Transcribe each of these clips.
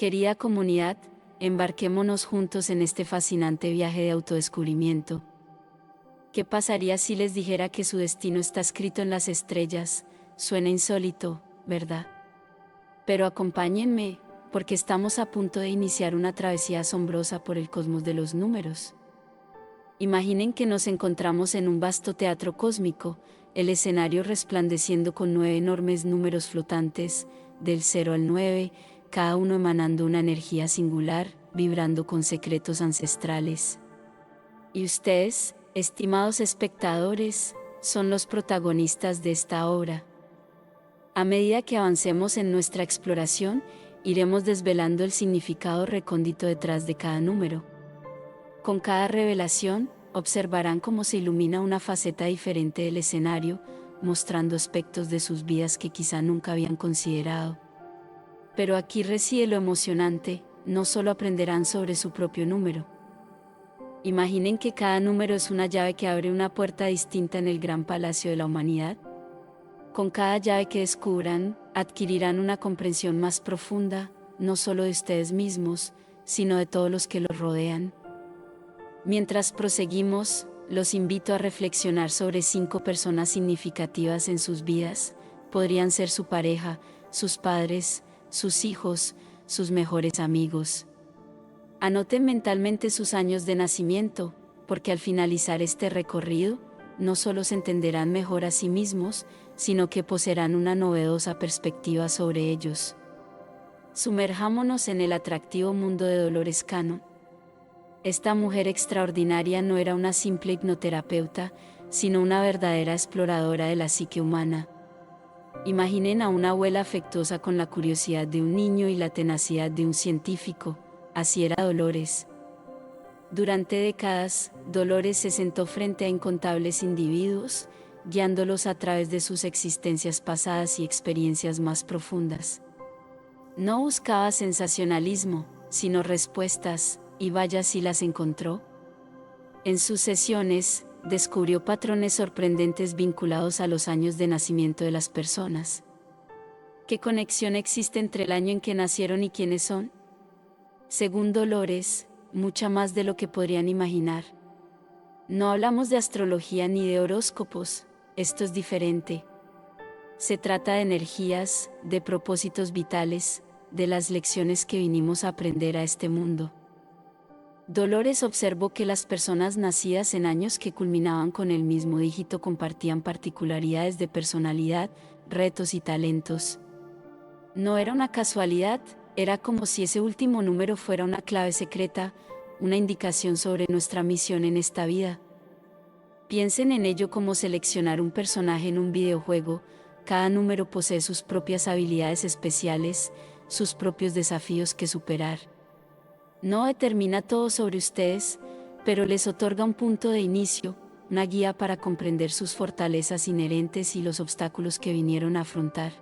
Querida comunidad, embarquémonos juntos en este fascinante viaje de autodescubrimiento. ¿Qué pasaría si les dijera que su destino está escrito en las estrellas? Suena insólito, ¿verdad? Pero acompáñenme, porque estamos a punto de iniciar una travesía asombrosa por el cosmos de los números. Imaginen que nos encontramos en un vasto teatro cósmico, el escenario resplandeciendo con 9 enormes números flotantes, del 0 al 9, cada uno emanando una energía singular, vibrando con secretos ancestrales. Y ustedes, estimados espectadores, son los protagonistas de esta obra. A medida que avancemos en nuestra exploración, iremos desvelando el significado recóndito detrás de cada número. Con cada revelación, observarán cómo se ilumina una faceta diferente del escenario, mostrando aspectos de sus vidas que quizá nunca habían considerado. Pero aquí reside lo emocionante, no solo aprenderán sobre su propio número. Imaginen que cada número es una llave que abre una puerta distinta en el gran palacio de la humanidad. Con cada llave que descubran, adquirirán una comprensión más profunda, no solo de ustedes mismos, sino de todos los que los rodean. Mientras proseguimos, los invito a reflexionar sobre 5 personas significativas en sus vidas. Podrían ser su pareja, sus padres, sus hijos, sus mejores amigos. Anoten mentalmente sus años de nacimiento, porque al finalizar este recorrido, no solo se entenderán mejor a sí mismos, sino que poseerán una novedosa perspectiva sobre ellos. Sumerjámonos en el atractivo mundo de Dolores Cano. Esta mujer extraordinaria no era una simple hipnoterapeuta, sino una verdadera exploradora de la psique humana. Imaginen a una abuela afectuosa con la curiosidad de un niño y la tenacidad de un científico. Así era Dolores. Durante décadas, Dolores se sentó frente a incontables individuos, guiándolos a través de sus existencias pasadas y experiencias más profundas. No buscaba sensacionalismo, sino respuestas, y vaya si las encontró. En sus sesiones, descubrió patrones sorprendentes vinculados a los años de nacimiento de las personas. ¿Qué conexión existe entre el año en que nacieron y quiénes son? Según Dolores, mucha más de lo que podrían imaginar. No hablamos de astrología ni de horóscopos, esto es diferente. Se trata de energías, de propósitos vitales, de las lecciones que vinimos a aprender a este mundo. Dolores observó que las personas nacidas en años que culminaban con el mismo dígito compartían particularidades de personalidad, retos y talentos. No era una casualidad, era como si ese último número fuera una clave secreta, una indicación sobre nuestra misión en esta vida. Piensen en ello como seleccionar un personaje en un videojuego. Cada número posee sus propias habilidades especiales, sus propios desafíos que superar. No determina todo sobre ustedes, pero les otorga un punto de inicio, una guía para comprender sus fortalezas inherentes y los obstáculos que vinieron a afrontar.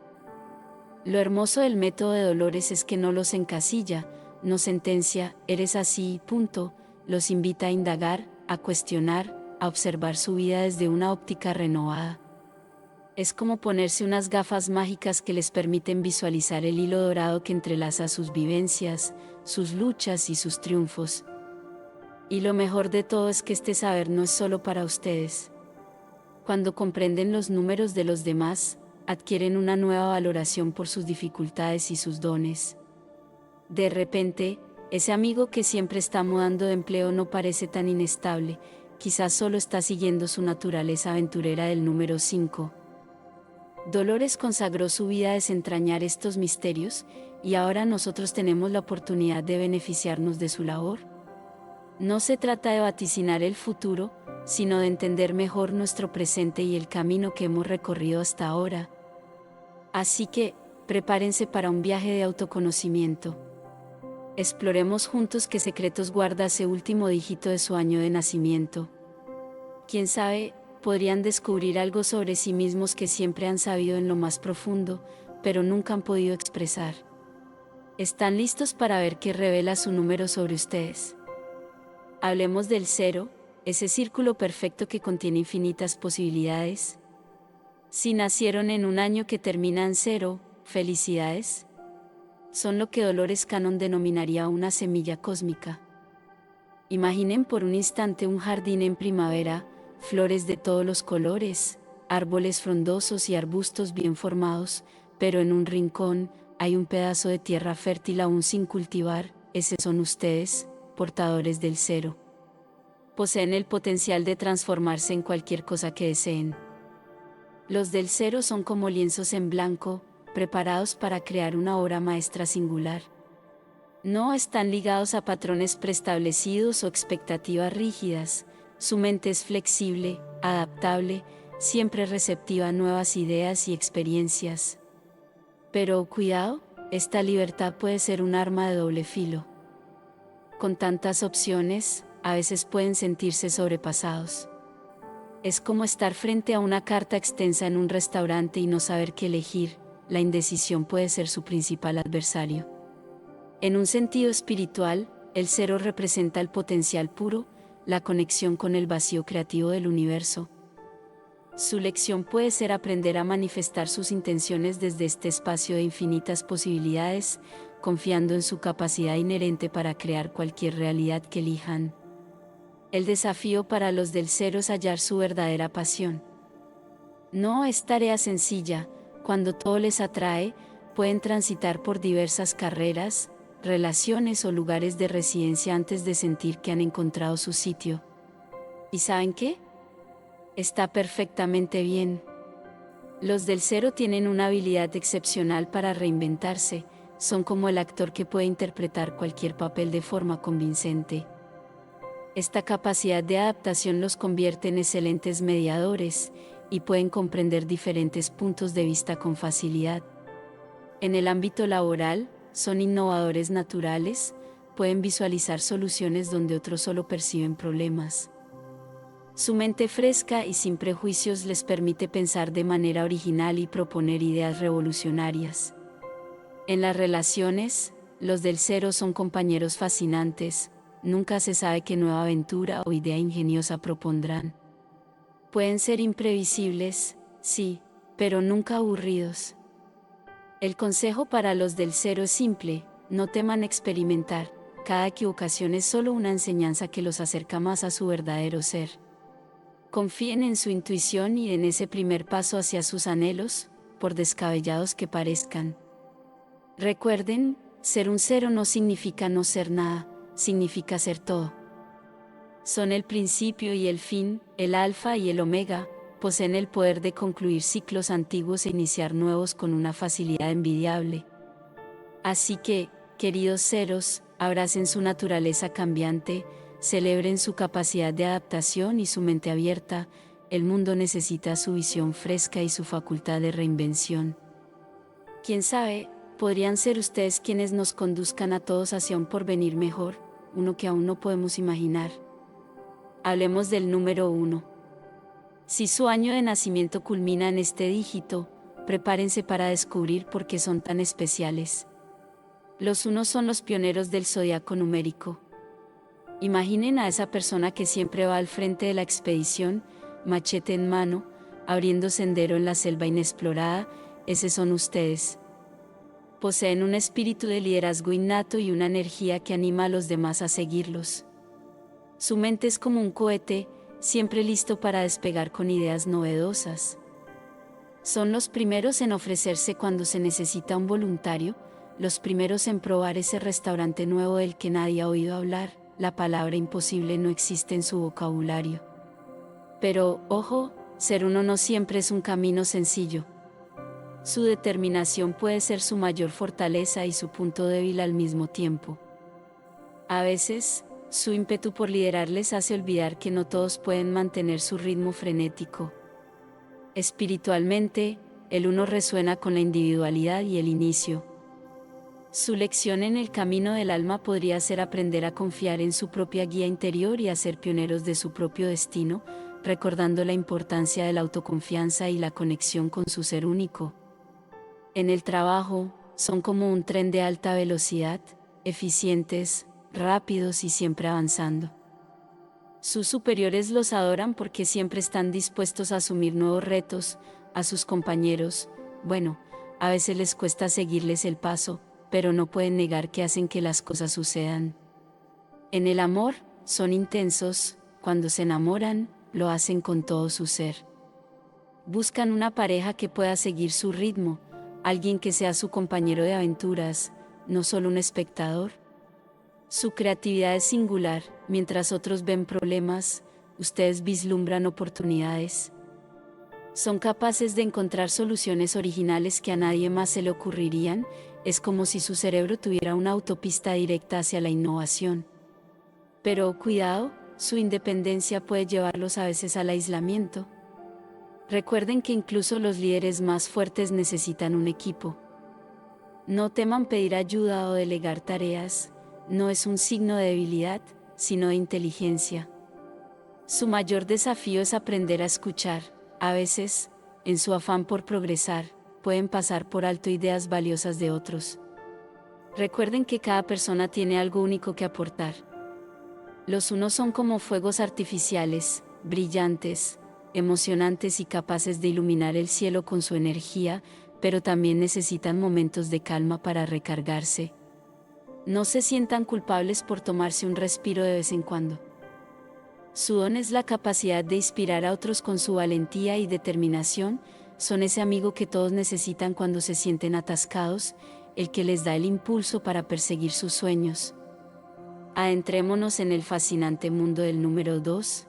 Lo hermoso del método de Dolores es que no los encasilla, no sentencia, eres así, punto, los invita a indagar, a cuestionar, a observar su vida desde una óptica renovada. Es como ponerse unas gafas mágicas que les permiten visualizar el hilo dorado que entrelaza sus vivencias, sus luchas y sus triunfos. Y lo mejor de todo es que este saber no es solo para ustedes. Cuando comprenden los números de los demás, adquieren una nueva valoración por sus dificultades y sus dones. De repente, ese amigo que siempre está mudando de empleo no parece tan inestable, quizás solo está siguiendo su naturaleza aventurera del número 5. Dolores consagró su vida a desentrañar estos misterios, y ahora nosotros tenemos la oportunidad de beneficiarnos de su labor. No se trata de vaticinar el futuro, sino de entender mejor nuestro presente y el camino que hemos recorrido hasta ahora. Así que, prepárense para un viaje de autoconocimiento. Exploremos juntos qué secretos guarda ese último dígito de su año de nacimiento. Quién sabe, podrían descubrir algo sobre sí mismos que siempre han sabido en lo más profundo, pero nunca han podido expresar. ¿Están listos para ver qué revela su número sobre ustedes? Hablemos del 0, ese círculo perfecto que contiene infinitas posibilidades. Si nacieron en un año que termina en 0, felicidades. son lo que Dolores Cannon denominaría una semilla cósmica. Imaginen por un instante un jardín en primavera, flores de todos los colores, árboles frondosos y arbustos bien formados, pero en un rincón hay un pedazo de tierra fértil aún sin cultivar. Ese son ustedes, portadores del cero. Poseen el potencial de transformarse en cualquier cosa que deseen. Los del cero son como lienzos en blanco, preparados para crear una obra maestra singular. No están ligados a patrones preestablecidos o expectativas rígidas. Su mente es flexible, adaptable, siempre receptiva a nuevas ideas y experiencias. Pero cuidado, esta libertad puede ser un arma de doble filo. Con tantas opciones, a veces pueden sentirse sobrepasados. Es como estar frente a una carta extensa en un restaurante y no saber qué elegir. La indecisión puede ser su principal adversario. En un sentido espiritual, el cero representa el potencial puro, la conexión con el vacío creativo del universo. Su lección puede ser aprender a manifestar sus intenciones desde este espacio de infinitas posibilidades, confiando en su capacidad inherente para crear cualquier realidad que elijan. El desafío para los del cero es hallar su verdadera pasión. No es tarea sencilla. Cuando todo les atrae, pueden transitar por diversas carreras, relaciones o lugares de residencia antes de sentir que han encontrado su sitio. ¿Y saben qué? Está perfectamente bien. Los del cero tienen una habilidad excepcional para reinventarse, son como el actor que puede interpretar cualquier papel de forma convincente. Esta capacidad de adaptación los convierte en excelentes mediadores, y pueden comprender diferentes puntos de vista con facilidad. En el ámbito laboral, son innovadores naturales, pueden visualizar soluciones donde otros solo perciben problemas. Su mente fresca y sin prejuicios les permite pensar de manera original y proponer ideas revolucionarias. En las relaciones, los del cero son compañeros fascinantes, nunca se sabe qué nueva aventura o idea ingeniosa propondrán. Pueden ser imprevisibles, sí, pero nunca aburridos. El consejo para los del cero es simple: no teman experimentar, cada equivocación es solo una enseñanza que los acerca más a su verdadero ser. Confíen en su intuición y en ese primer paso hacia sus anhelos, por descabellados que parezcan. Recuerden, ser un cero no significa no ser nada, significa ser todo. Son el principio y el fin, el alfa y el omega, poseen el poder de concluir ciclos antiguos e iniciar nuevos con una facilidad envidiable. Así que, queridos ceros, abracen su naturaleza cambiante, celebren su capacidad de adaptación y su mente abierta. El mundo necesita su visión fresca y su facultad de reinvención. ¿Quién sabe? Podrían ser ustedes quienes nos conduzcan a todos hacia un porvenir mejor, uno que aún no podemos imaginar. Hablemos del número 1. Si su año de nacimiento culmina en este dígito, prepárense para descubrir por qué son tan especiales. Los unos son los pioneros del zodiaco numérico. Imaginen a esa persona que siempre va al frente de la expedición, machete en mano, abriendo sendero en la selva inexplorada. Ese son ustedes. Poseen un espíritu de liderazgo innato y una energía que anima a los demás a seguirlos. Su mente es como un cohete, siempre listo para despegar con ideas novedosas. Son los primeros en ofrecerse cuando se necesita un voluntario, los primeros en probar ese restaurante nuevo del que nadie ha oído hablar. La palabra imposible no existe en su vocabulario. Pero, ojo, ser uno no siempre es un camino sencillo. Su determinación puede ser su mayor fortaleza y su punto débil al mismo tiempo. A veces, su ímpetu por liderar les hace olvidar que no todos pueden mantener su ritmo frenético. Espiritualmente, el uno resuena con la individualidad y el inicio. Su lección en el camino del alma podría ser aprender a confiar en su propia guía interior y a ser pioneros de su propio destino, recordando la importancia de la autoconfianza y la conexión con su ser único. En el trabajo, son como un tren de alta velocidad, eficientes, rápidos y siempre avanzando. Sus superiores los adoran porque siempre están dispuestos a asumir nuevos retos. A sus compañeros, bueno, a veces les cuesta seguirles el paso, pero no pueden negar que hacen que las cosas sucedan. En el amor, son intensos, cuando se enamoran, lo hacen con todo su ser. Buscan una pareja que pueda seguir su ritmo, alguien que sea su compañero de aventuras, no solo un espectador. Su creatividad es singular, mientras otros ven problemas, ustedes vislumbran oportunidades. Son capaces de encontrar soluciones originales que a nadie más se le ocurrirían, es como si su cerebro tuviera una autopista directa hacia la innovación. Pero cuidado, su independencia puede llevarlos a veces al aislamiento. Recuerden que incluso los líderes más fuertes necesitan un equipo. No teman pedir ayuda o delegar tareas, no es un signo de debilidad, sino de inteligencia. Su mayor desafío es aprender a escuchar. A veces, en su afán por progresar, pueden pasar por alto ideas valiosas de otros. Recuerden que cada persona tiene algo único que aportar. Los unos son como fuegos artificiales, brillantes, emocionantes y capaces de iluminar el cielo con su energía, pero también necesitan momentos de calma para recargarse. No se sientan culpables por tomarse un respiro de vez en cuando. Su don es la capacidad de inspirar a otros con su valentía y determinación, son ese amigo que todos necesitan cuando se sienten atascados, el que les da el impulso para perseguir sus sueños. Adentrémonos en el fascinante mundo del número 2.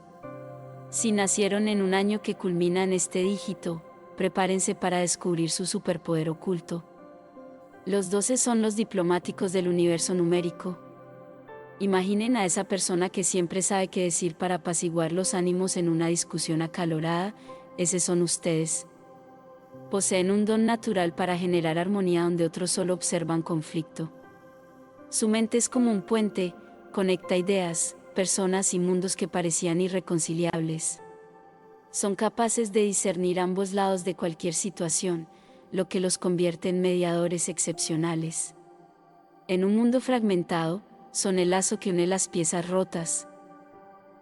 Si nacieron en un año que culmina en este dígito, prepárense para descubrir su superpoder oculto. Los 12 son los diplomáticos del universo numérico. Imaginen a esa persona que siempre sabe qué decir para apaciguar los ánimos en una discusión acalorada, ese son ustedes. Poseen un don natural para generar armonía donde otros solo observan conflicto. Su mente es como un puente, conecta ideas, personas y mundos que parecían irreconciliables. Son capaces de discernir ambos lados de cualquier situación, lo que los convierte en mediadores excepcionales. En un mundo fragmentado, son el lazo que une las piezas rotas.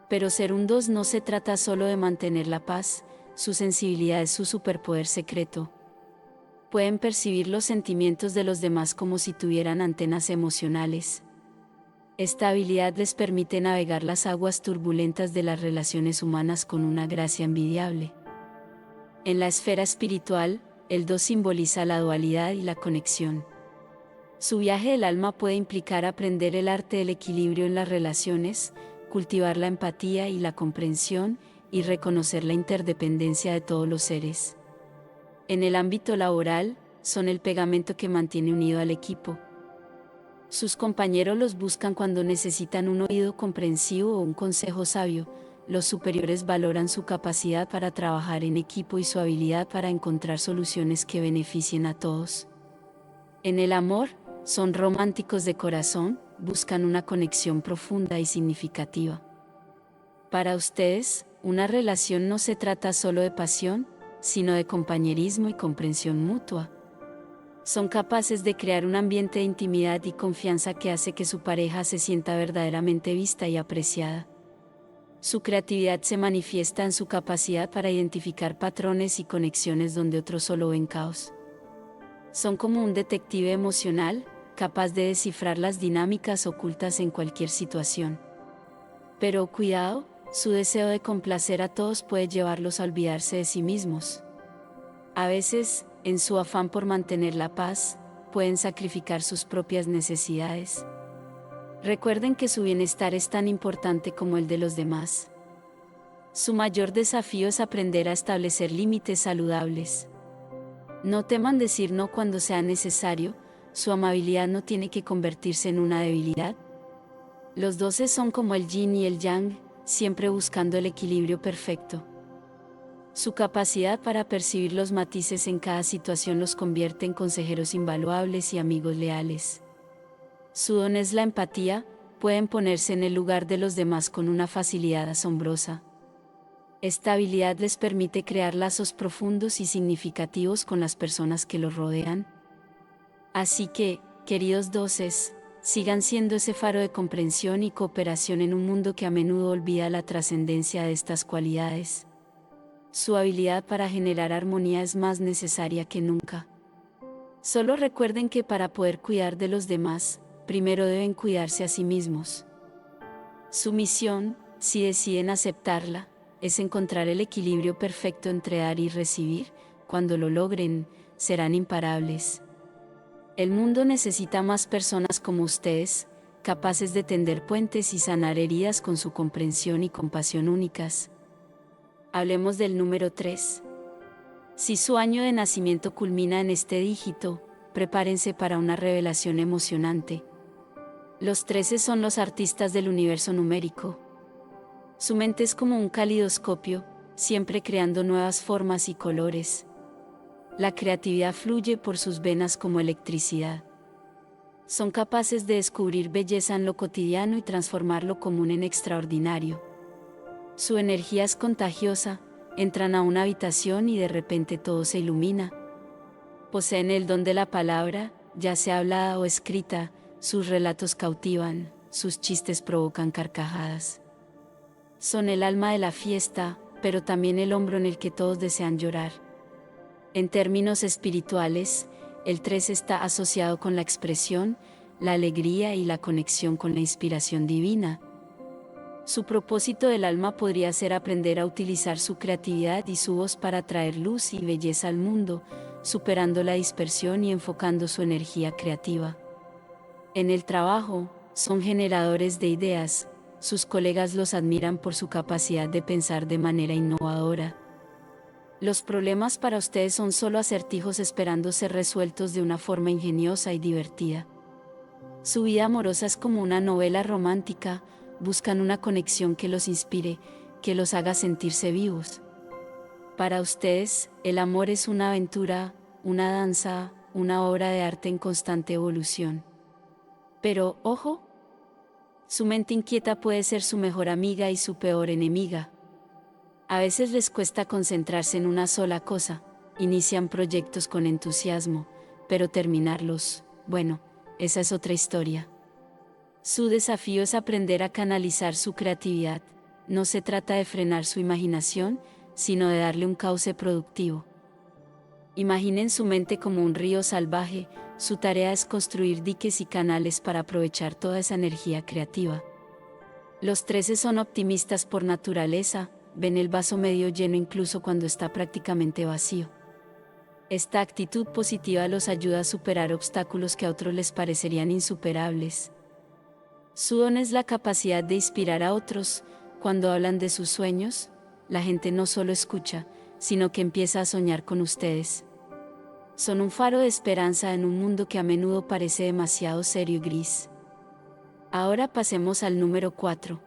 Pero ser un 2 no se trata solo de mantener la paz, su sensibilidad es su superpoder secreto. Pueden percibir los sentimientos de los demás como si tuvieran antenas emocionales. Esta habilidad les permite navegar las aguas turbulentas de las relaciones humanas con una gracia envidiable. En la esfera espiritual, el 2 simboliza la dualidad y la conexión. Su viaje del alma puede implicar aprender el arte del equilibrio en las relaciones, cultivar la empatía y la comprensión, y reconocer la interdependencia de todos los seres. En el ámbito laboral, son el pegamento que mantiene unido al equipo. Sus compañeros los buscan cuando necesitan un oído comprensivo o un consejo sabio. Los superiores valoran su capacidad para trabajar en equipo y su habilidad para encontrar soluciones que beneficien a todos. En el amor, son románticos de corazón, buscan una conexión profunda y significativa. Para ustedes, una relación no se trata solo de pasión, sino de compañerismo y comprensión mutua. Son capaces de crear un ambiente de intimidad y confianza que hace que su pareja se sienta verdaderamente vista y apreciada. Su creatividad se manifiesta en su capacidad para identificar patrones y conexiones donde otros solo ven caos. Son como un detective emocional, capaz de descifrar las dinámicas ocultas en cualquier situación. Pero cuidado, su deseo de complacer a todos puede llevarlos a olvidarse de sí mismos. A veces, en su afán por mantener la paz, pueden sacrificar sus propias necesidades. Recuerden que su bienestar es tan importante como el de los demás. Su mayor desafío es aprender a establecer límites saludables. No teman decir no cuando sea necesario, su amabilidad no tiene que convertirse en una debilidad. Los 12 son como el yin y el yang, siempre buscando el equilibrio perfecto. Su capacidad para percibir los matices en cada situación los convierte en consejeros invaluables y amigos leales. Su don es la empatía, pueden ponerse en el lugar de los demás con una facilidad asombrosa. Esta habilidad les permite crear lazos profundos y significativos con las personas que los rodean. Así que, queridos doces, sigan siendo ese faro de comprensión y cooperación en un mundo que a menudo olvida la trascendencia de estas cualidades. Su habilidad para generar armonía es más necesaria que nunca. Solo recuerden que para poder cuidar de los demás, primero deben cuidarse a sí mismos. Su misión, si deciden aceptarla, es encontrar el equilibrio perfecto entre dar y recibir. Cuando lo logren, serán imparables. El mundo necesita más personas como ustedes, capaces de tender puentes y sanar heridas con su comprensión y compasión únicas. Hablemos del número 3. Si su año de nacimiento culmina en este dígito, prepárense para una revelación emocionante. Los 13 son los artistas del universo numérico. Su mente es como un calidoscopio, siempre creando nuevas formas y colores. La creatividad fluye por sus venas como electricidad. Son capaces de descubrir belleza en lo cotidiano y transformar lo común en extraordinario. Su energía es contagiosa, entran a una habitación y de repente todo se ilumina. Poseen el don de la palabra, ya sea hablada o escrita, sus relatos cautivan, sus chistes provocan carcajadas. Son el alma de la fiesta, pero también el hombro en el que todos desean llorar. En términos espirituales, el 3 está asociado con la expresión, la alegría y la conexión con la inspiración divina. Su propósito del alma podría ser aprender a utilizar su creatividad y su voz para traer luz y belleza al mundo, superando la dispersión y enfocando su energía creativa. En el trabajo, son generadores de ideas, sus colegas los admiran por su capacidad de pensar de manera innovadora. Los problemas para ustedes son solo acertijos esperando ser resueltos de una forma ingeniosa y divertida. Su vida amorosa es como una novela romántica, buscan una conexión que los inspire, que los haga sentirse vivos. Para ustedes, el amor es una aventura, una danza, una obra de arte en constante evolución. Pero, ojo, su mente inquieta puede ser su mejor amiga y su peor enemiga. A veces les cuesta concentrarse en una sola cosa, inician proyectos con entusiasmo, pero terminarlos, bueno, esa es otra historia. Su desafío es aprender a canalizar su creatividad, no se trata de frenar su imaginación, sino de darle un cauce productivo. Imaginen su mente como un río salvaje, su tarea es construir diques y canales para aprovechar toda esa energía creativa. Los 13 son optimistas por naturaleza, ven el vaso medio lleno incluso cuando está prácticamente vacío. Esta actitud positiva los ayuda a superar obstáculos que a otros les parecerían insuperables. Su don es la capacidad de inspirar a otros. Cuando hablan de sus sueños, la gente no solo escucha, sino que empieza a soñar con ustedes. Son un faro de esperanza en un mundo que a menudo parece demasiado serio y gris. Ahora pasemos al número 4.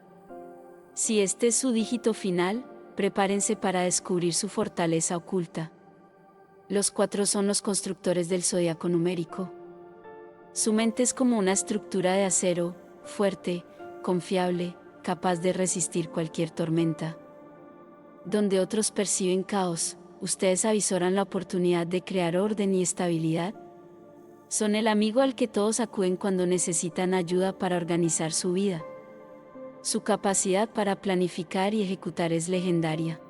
Si este es su dígito final, prepárense para descubrir su fortaleza oculta. Los 4 son los constructores del zodiaco numérico. Su mente es como una estructura de acero, fuerte, confiable, capaz de resistir cualquier tormenta. Donde otros perciben caos, ustedes avisoran la oportunidad de crear orden y estabilidad. Son el amigo al que todos acuden cuando necesitan ayuda para organizar su vida. Su capacidad para planificar y ejecutar es legendaria.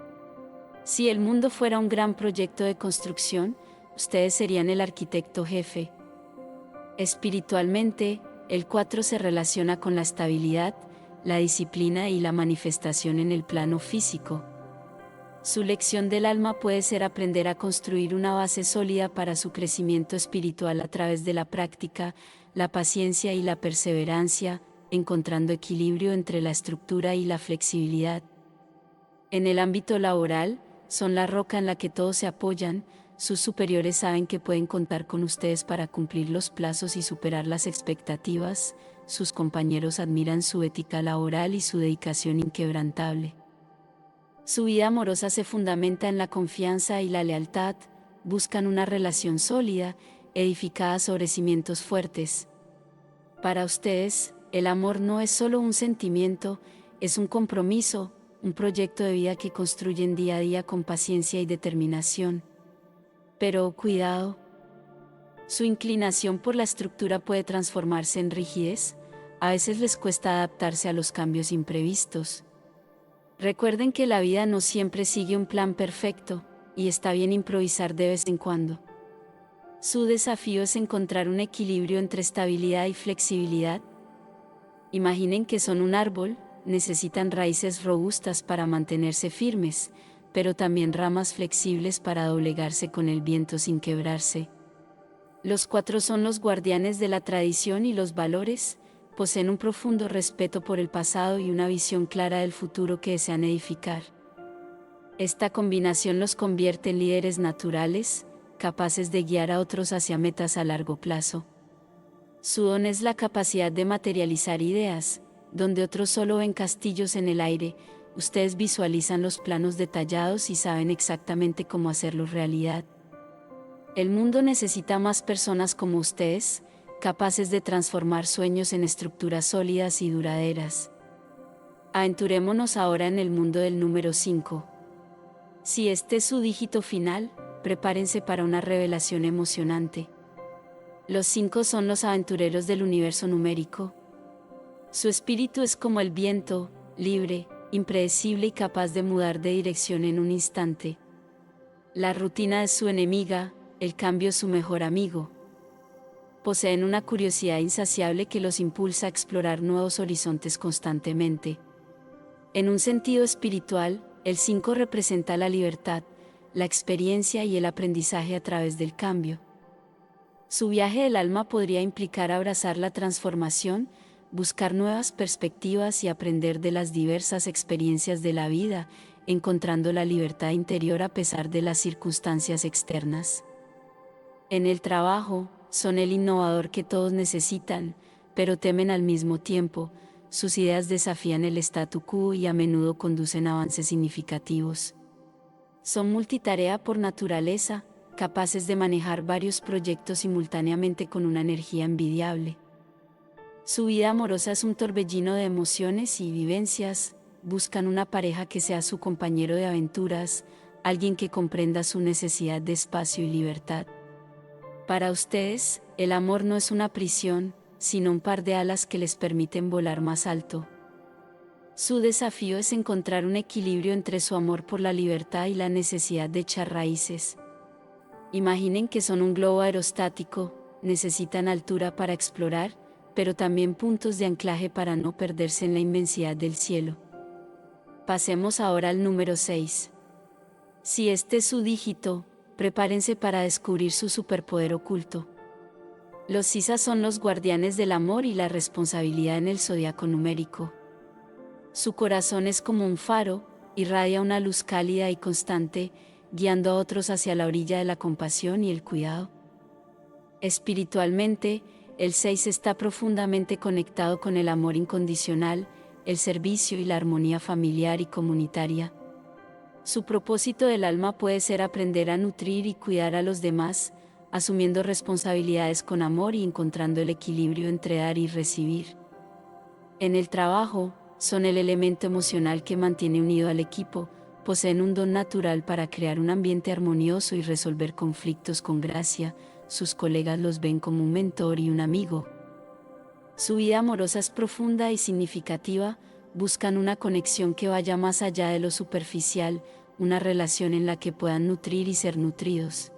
Si el mundo fuera un gran proyecto de construcción, ustedes serían el arquitecto jefe. Espiritualmente, el 4 se relaciona con la estabilidad, la disciplina y la manifestación en el plano físico. Su lección del alma puede ser aprender a construir una base sólida para su crecimiento espiritual a través de la práctica, la paciencia y la perseverancia, encontrando equilibrio entre la estructura y la flexibilidad. En el ámbito laboral, son la roca en la que todos se apoyan, sus superiores saben que pueden contar con ustedes para cumplir los plazos y superar las expectativas, sus compañeros admiran su ética laboral y su dedicación inquebrantable. Su vida amorosa se fundamenta en la confianza y la lealtad, buscan una relación sólida, edificada sobre cimientos fuertes. Para ustedes, el amor no es solo un sentimiento, es un compromiso, un proyecto de vida que construyen día a día con paciencia y determinación. Pero, cuidado, su inclinación por la estructura puede transformarse en rigidez, a veces les cuesta adaptarse a los cambios imprevistos. Recuerden que la vida no siempre sigue un plan perfecto, y está bien improvisar de vez en cuando. Su desafío es encontrar un equilibrio entre estabilidad y flexibilidad. Imaginen que son un árbol, necesitan raíces robustas para mantenerse firmes, pero también ramas flexibles para doblegarse con el viento sin quebrarse. Los 4 son los guardianes de la tradición y los valores, poseen un profundo respeto por el pasado y una visión clara del futuro que desean edificar. Esta combinación los convierte en líderes naturales, capaces de guiar a otros hacia metas a largo plazo. Su don es la capacidad de materializar ideas, donde otros solo ven castillos en el aire, ustedes visualizan los planos detallados y saben exactamente cómo hacerlos realidad. El mundo necesita más personas como ustedes, capaces de transformar sueños en estructuras sólidas y duraderas. Aventurémonos ahora en el mundo del número 5. Si este es su dígito final, prepárense para una revelación emocionante. Los 5 son los aventureros del universo numérico. Su espíritu es como el viento, libre, impredecible y capaz de mudar de dirección en un instante. La rutina es su enemiga, el cambio es su mejor amigo. Poseen una curiosidad insaciable que los impulsa a explorar nuevos horizontes constantemente. En un sentido espiritual, el 5 representa la libertad, la experiencia y el aprendizaje a través del cambio. Su viaje del alma podría implicar abrazar la transformación, buscar nuevas perspectivas y aprender de las diversas experiencias de la vida, encontrando la libertad interior a pesar de las circunstancias externas. En el trabajo, son el innovador que todos necesitan, pero temen al mismo tiempo. Sus ideas desafían el statu quo y a menudo conducen a avances significativos. Son multitarea por naturaleza, capaces de manejar varios proyectos simultáneamente con una energía envidiable. Su vida amorosa es un torbellino de emociones y vivencias, buscan una pareja que sea su compañero de aventuras, alguien que comprenda su necesidad de espacio y libertad. Para ustedes, el amor no es una prisión, sino un par de alas que les permiten volar más alto. Su desafío es encontrar un equilibrio entre su amor por la libertad y la necesidad de echar raíces. Imaginen que son un globo aerostático, necesitan altura para explorar, pero también puntos de anclaje para no perderse en la inmensidad del cielo. Pasemos ahora al número 6. Si este es su dígito, prepárense para descubrir su superpoder oculto. Los Sisas son los guardianes del amor y la responsabilidad en el zodiaco numérico. Su corazón es como un faro, irradia una luz cálida y constante, guiando a otros hacia la orilla de la compasión y el cuidado. Espiritualmente, el 6 está profundamente conectado con el amor incondicional, el servicio y la armonía familiar y comunitaria. Su propósito del alma puede ser aprender a nutrir y cuidar a los demás, asumiendo responsabilidades con amor y encontrando el equilibrio entre dar y recibir. En el trabajo, son el elemento emocional que mantiene unido al equipo, poseen un don natural para crear un ambiente armonioso y resolver conflictos con gracia, sus colegas los ven como un mentor y un amigo. Su vida amorosa es profunda y significativa, buscan una conexión que vaya más allá de lo superficial, una relación en la que puedan nutrir y ser nutridos.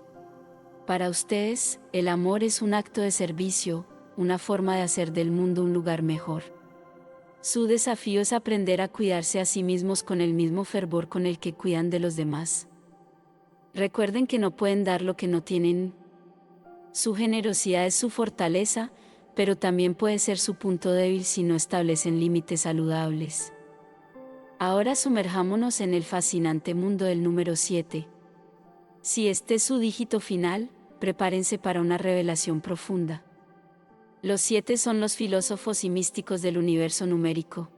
Para ustedes, el amor es un acto de servicio, una forma de hacer del mundo un lugar mejor. Su desafío es aprender a cuidarse a sí mismos con el mismo fervor con el que cuidan de los demás. Recuerden que no pueden dar lo que no tienen. Su generosidad es su fortaleza, pero también puede ser su punto débil si no establecen límites saludables. Ahora sumerjámonos en el fascinante mundo del número 7. Si este es su dígito final, prepárense para una revelación profunda. Los 7 son los filósofos y místicos del universo numérico.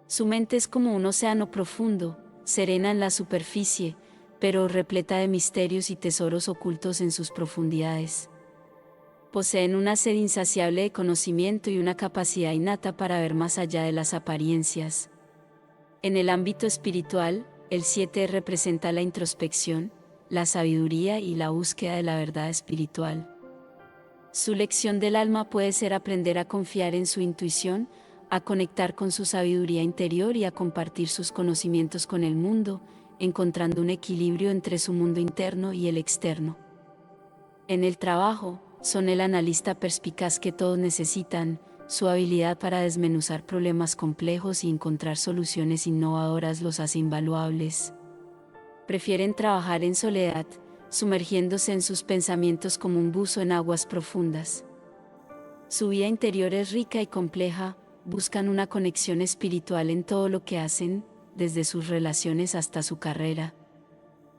Su mente es como un océano profundo, serena en la superficie, pero repleta de misterios y tesoros ocultos en sus profundidades. Poseen una sed insaciable de conocimiento y una capacidad innata para ver más allá de las apariencias. En el ámbito espiritual, el 7 representa la introspección, la sabiduría y la búsqueda de la verdad espiritual. Su lección del alma puede ser aprender a confiar en su intuición, a conectar con su sabiduría interior y a compartir sus conocimientos con el mundo, encontrando un equilibrio entre su mundo interno y el externo. En el trabajo, son el analista perspicaz que todos necesitan, su habilidad para desmenuzar problemas complejos y encontrar soluciones innovadoras los hace invaluables. Prefieren trabajar en soledad, sumergiéndose en sus pensamientos como un buzo en aguas profundas. Su vida interior es rica y compleja, buscan una conexión espiritual en todo lo que hacen, desde sus relaciones hasta su carrera.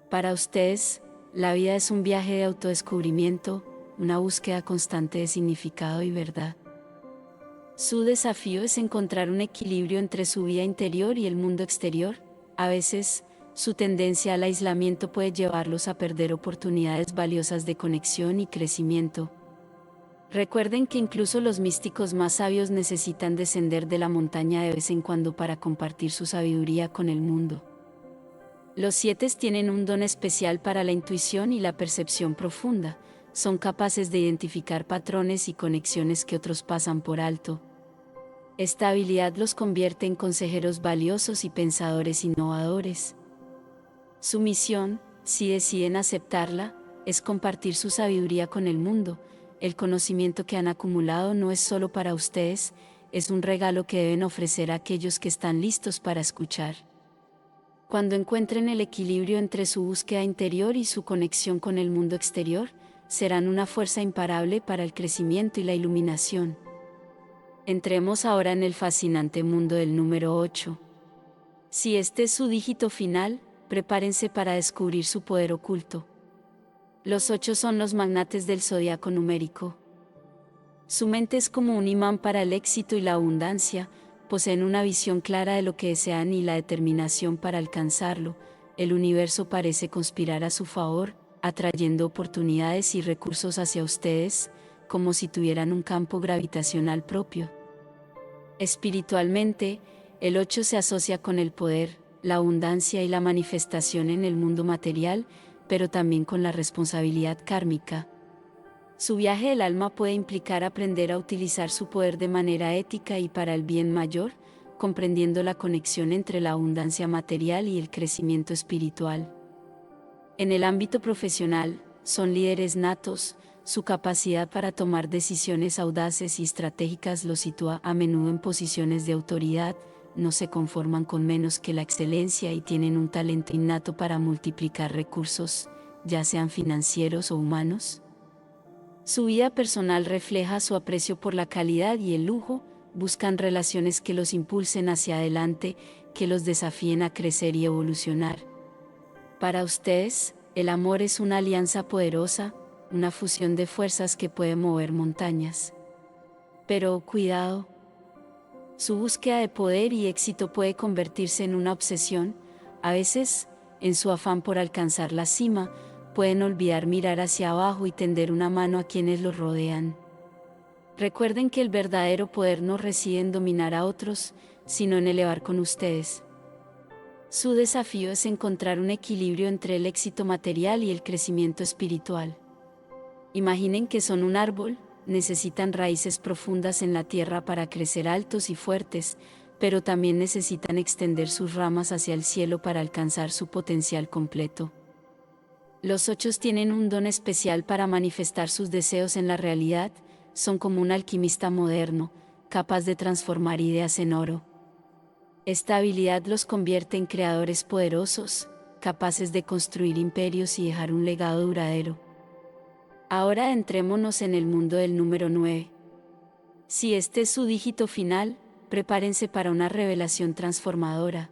Para ustedes, la vida es un viaje de autodescubrimiento, una búsqueda constante de significado y verdad. Su desafío es encontrar un equilibrio entre su vida interior y el mundo exterior. A veces, su tendencia al aislamiento puede llevarlos a perder oportunidades valiosas de conexión y crecimiento. Recuerden que incluso los místicos más sabios necesitan descender de la montaña de vez en cuando para compartir su sabiduría con el mundo. Los 7 tienen un don especial para la intuición y la percepción profunda. Son capaces de identificar patrones y conexiones que otros pasan por alto. Esta habilidad los convierte en consejeros valiosos y pensadores innovadores. Su misión, si deciden aceptarla, es compartir su sabiduría con el mundo. El conocimiento que han acumulado no es solo para ustedes, es un regalo que deben ofrecer a aquellos que están listos para escuchar. Cuando encuentren el equilibrio entre su búsqueda interior y su conexión con el mundo exterior, serán una fuerza imparable para el crecimiento y la iluminación. Entremos ahora en el fascinante mundo del número 8. Si este es su dígito final, prepárense para descubrir su poder oculto. Los 8 son los magnates del zodiaco numérico. Su mente es como un imán para el éxito y la abundancia, poseen una visión clara de lo que desean y la determinación para alcanzarlo. El universo parece conspirar a su favor, atrayendo oportunidades y recursos hacia ustedes, como si tuvieran un campo gravitacional propio. Espiritualmente, el 8 se asocia con el poder, la abundancia y la manifestación en el mundo material, pero también con la responsabilidad kármica. Su viaje del alma puede implicar aprender a utilizar su poder de manera ética y para el bien mayor, comprendiendo la conexión entre la abundancia material y el crecimiento espiritual. En el ámbito profesional, son líderes natos, su capacidad para tomar decisiones audaces y estratégicas los sitúa a menudo en posiciones de autoridad, no se conforman con menos que la excelencia y tienen un talento innato para multiplicar recursos, ya sean financieros o humanos. Su vida personal refleja su aprecio por la calidad y el lujo, buscan relaciones que los impulsen hacia adelante, que los desafíen a crecer y evolucionar. Para ustedes, el amor es una alianza poderosa, una fusión de fuerzas que puede mover montañas. Pero cuidado. Su búsqueda de poder y éxito puede convertirse en una obsesión, a veces, en su afán por alcanzar la cima, pueden olvidar mirar hacia abajo y tender una mano a quienes los rodean. Recuerden que el verdadero poder no reside en dominar a otros, sino en elevar con ustedes. Su desafío es encontrar un equilibrio entre el éxito material y el crecimiento espiritual. Imaginen que son un árbol, necesitan raíces profundas en la tierra para crecer altos y fuertes, pero también necesitan extender sus ramas hacia el cielo para alcanzar su potencial completo. Los 8 tienen un don especial para manifestar sus deseos en la realidad, son como un alquimista moderno, capaz de transformar ideas en oro. Esta habilidad los convierte en creadores poderosos, capaces de construir imperios y dejar un legado duradero. Ahora entrémonos en el mundo del número 9. Si este es su dígito final, prepárense para una revelación transformadora.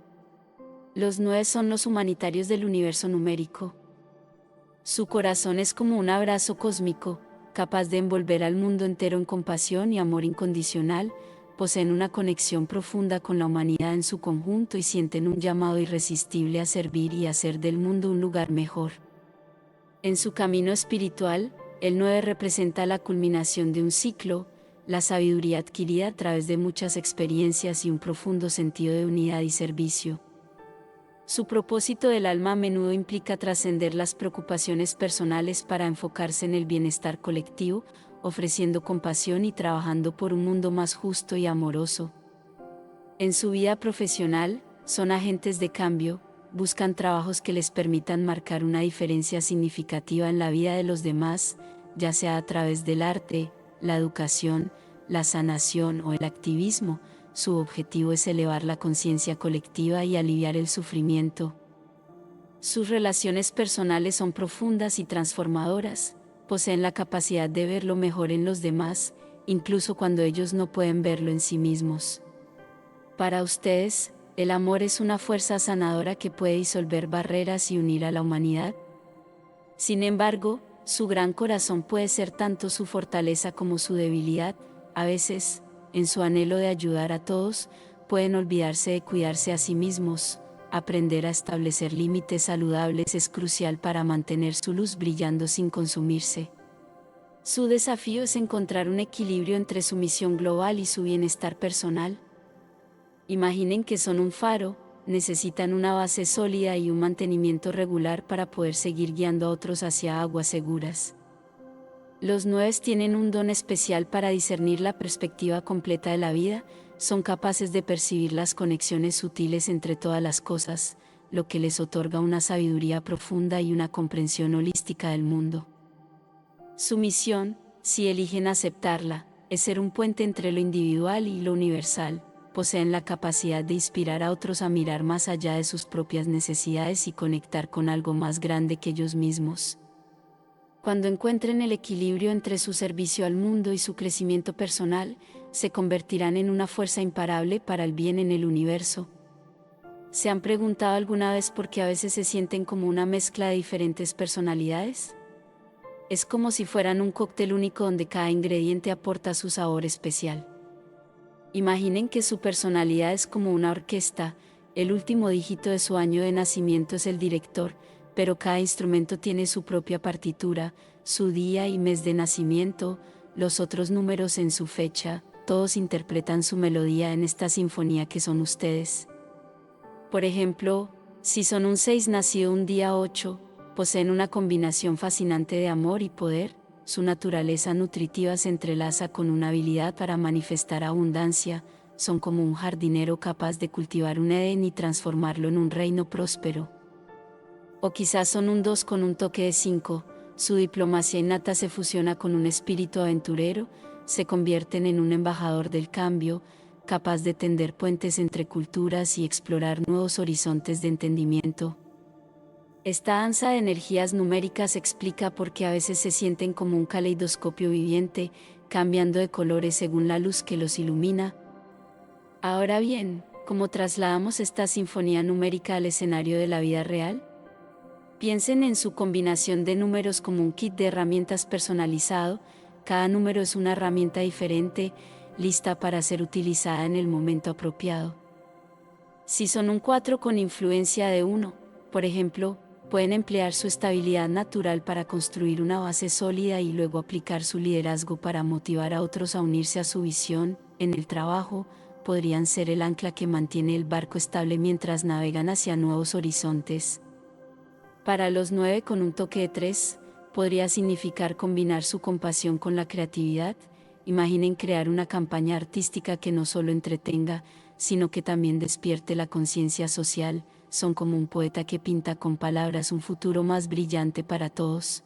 Los 9 son los humanitarios del universo numérico. Su corazón es como un abrazo cósmico, capaz de envolver al mundo entero en compasión y amor incondicional, poseen una conexión profunda con la humanidad en su conjunto y sienten un llamado irresistible a servir y hacer del mundo un lugar mejor. En su camino espiritual, el 9 representa la culminación de un ciclo, la sabiduría adquirida a través de muchas experiencias y un profundo sentido de unidad y servicio. Su propósito del alma a menudo implica trascender las preocupaciones personales para enfocarse en el bienestar colectivo, ofreciendo compasión y trabajando por un mundo más justo y amoroso. En su vida profesional, son agentes de cambio, buscan trabajos que les permitan marcar una diferencia significativa en la vida de los demás, ya sea a través del arte, la educación, la sanación o el activismo. Su objetivo es elevar la conciencia colectiva y aliviar el sufrimiento. Sus relaciones personales son profundas y transformadoras, poseen la capacidad de ver lo mejor en los demás, incluso cuando ellos no pueden verlo en sí mismos. Para ustedes, el amor es una fuerza sanadora que puede disolver barreras y unir a la humanidad. Sin embargo, su gran corazón puede ser tanto su fortaleza como su debilidad. A veces, en su anhelo de ayudar a todos, pueden olvidarse de cuidarse a sí mismos. Aprender a establecer límites saludables es crucial para mantener su luz brillando sin consumirse. Su desafío es encontrar un equilibrio entre su misión global y su bienestar personal. Imaginen que son un faro, necesitan una base sólida y un mantenimiento regular para poder seguir guiando a otros hacia aguas seguras. Los 9 tienen un don especial para discernir la perspectiva completa de la vida, son capaces de percibir las conexiones sutiles entre todas las cosas, lo que les otorga una sabiduría profunda y una comprensión holística del mundo. Su misión, si eligen aceptarla, es ser un puente entre lo individual y lo universal. Poseen la capacidad de inspirar a otros a mirar más allá de sus propias necesidades y conectar con algo más grande que ellos mismos. Cuando encuentren el equilibrio entre su servicio al mundo y su crecimiento personal, se convertirán en una fuerza imparable para el bien en el universo. ¿Se han preguntado alguna vez por qué a veces se sienten como una mezcla de diferentes personalidades? Es como si fueran un cóctel único donde cada ingrediente aporta su sabor especial. Imaginen que su personalidad es como una orquesta, el último dígito de su año de nacimiento es el director, pero cada instrumento tiene su propia partitura, su día y mes de nacimiento, los otros números en su fecha, todos interpretan su melodía en esta sinfonía que son ustedes. Por ejemplo, si son un 6 nacido un día 8, poseen una combinación fascinante de amor y poder. Su naturaleza nutritiva se entrelaza con una habilidad para manifestar abundancia, son como un jardinero capaz de cultivar un Edén y transformarlo en un reino próspero. O quizás son un 2 con un toque de 5, su diplomacia innata se fusiona con un espíritu aventurero, se convierten en un embajador del cambio, capaz de tender puentes entre culturas y explorar nuevos horizontes de entendimiento. Esta danza de energías numéricas explica por qué a veces se sienten como un caleidoscopio viviente, cambiando de colores según la luz que los ilumina. Ahora bien, ¿cómo trasladamos esta sinfonía numérica al escenario de la vida real? Piensen en su combinación de números como un kit de herramientas personalizado, cada número es una herramienta diferente, lista para ser utilizada en el momento apropiado. Si son un 4 con influencia de 1, por ejemplo, pueden emplear su estabilidad natural para construir una base sólida y luego aplicar su liderazgo para motivar a otros a unirse a su visión. En el trabajo, podrían ser el ancla que mantiene el barco estable mientras navegan hacia nuevos horizontes. Para los 9 con un toque de 3, podría significar combinar su compasión con la creatividad. Imaginen crear una campaña artística que no solo entretenga, sino que también despierte la conciencia social. Son como un poeta que pinta con palabras un futuro más brillante para todos.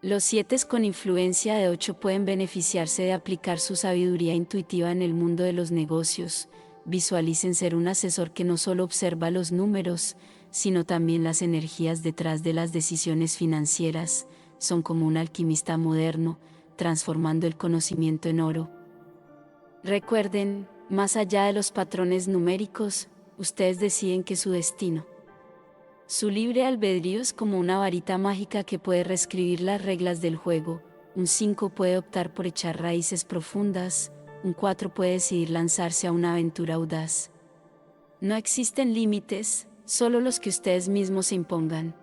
Los 7 con influencia de 8 pueden beneficiarse de aplicar su sabiduría intuitiva en el mundo de los negocios. Visualicen ser un asesor que no solo observa los números, sino también las energías detrás de las decisiones financieras. Son como un alquimista moderno, transformando el conocimiento en oro. Recuerden, más allá de los patrones numéricos, ustedes deciden que su destino. Su libre albedrío es como una varita mágica que puede reescribir las reglas del juego. Un 5 puede optar por echar raíces profundas, un 4 puede decidir lanzarse a una aventura audaz. No existen límites, solo los que ustedes mismos se impongan.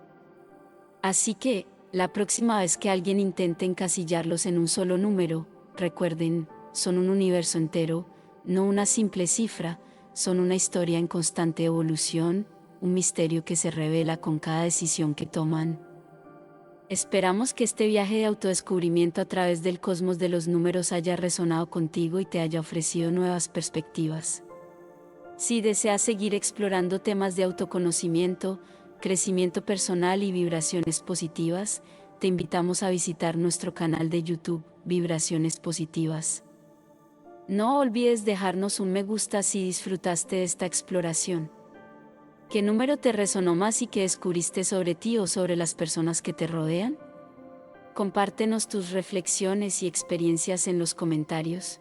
Así que, la próxima vez que alguien intente encasillarlos en un solo número, recuerden, son un universo entero, no una simple cifra, son una historia en constante evolución, un misterio que se revela con cada decisión que toman. Esperamos que este viaje de autodescubrimiento a través del cosmos de los números haya resonado contigo y te haya ofrecido nuevas perspectivas. Si deseas seguir explorando temas de autoconocimiento, crecimiento personal y vibraciones positivas, te invitamos a visitar nuestro canal de YouTube, Vibraciones Positivas. No olvides dejarnos un me gusta si disfrutaste de esta exploración. ¿Qué número te resonó más y qué descubriste sobre ti o sobre las personas que te rodean? Compártenos tus reflexiones y experiencias en los comentarios.